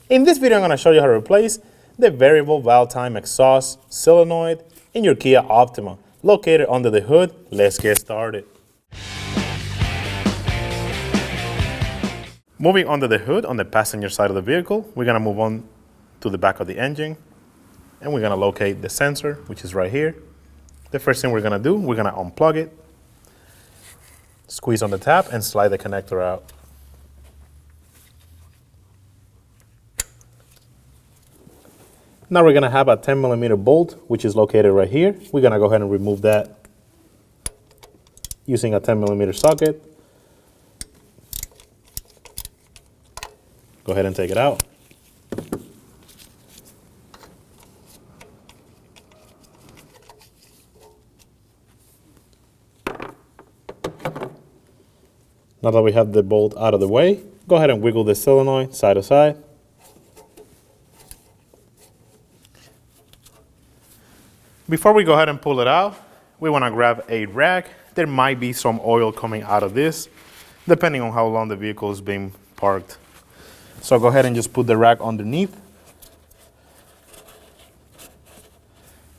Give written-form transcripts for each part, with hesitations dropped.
In this video, I'm going to show you how to replace the variable valve time exhaust solenoid in your Kia Optima, located under the hood. Let's get started. Moving under the hood on the passenger side of the vehicle, we're going to move on to the back of the engine, and we're going to locate the sensor, which is right here. The first thing we're going to do, we're going to unplug it, squeeze on the tap, and slide the connector out. Now we're going to have a 10mm bolt, which is located right here. We're going to go ahead and remove that using a 10mm socket. Go ahead and take it out. Now that we have the bolt out of the way, go ahead and wiggle the solenoid side to side. Before we go ahead and pull it out, we want to grab a rag. There might be some oil coming out of this, depending on how long the vehicle is being parked. So go ahead and just put the rag underneath,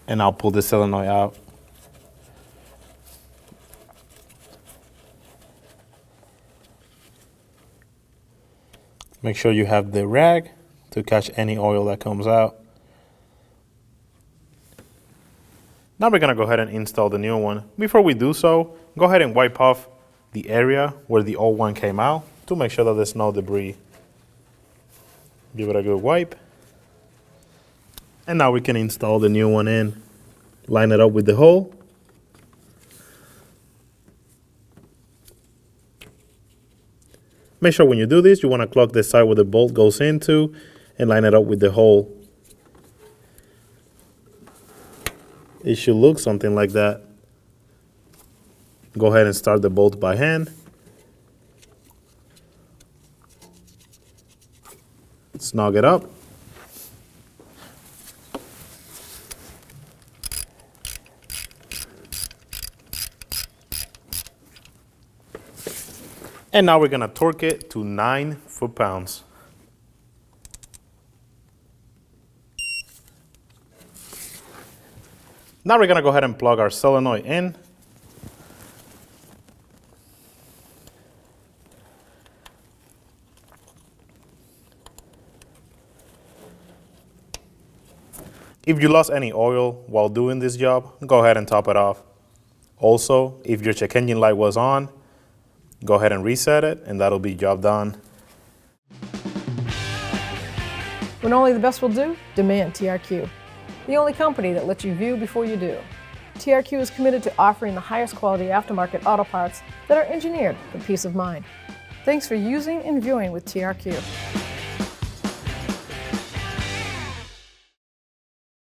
and I'll pull the solenoid out. Make sure you have the rag to catch any oil that comes out. Now we're going to go ahead and install the new one. Before we do so, go ahead and wipe off the area where the old one came out to make sure that there's no debris. Give it a good wipe. And now we can install the new one in. Line it up with the hole. Make sure when you do this, you want to clog the side where the bolt goes into and line it up with the hole. It should look something like that. Go ahead and start the bolt by hand. Snug it up. And now we're going to torque it to 9 foot-pounds. Now we're going to go ahead and plug our solenoid in. If you lost any oil while doing this job, go ahead and top it off. Also, if your check engine light was on, go ahead and reset it, and that'll be job done. When only the best will do, demand TRQ. The only company that lets you view before you do. TRQ is committed to offering the highest quality aftermarket auto parts that are engineered for peace of mind. Thanks for using and viewing with TRQ.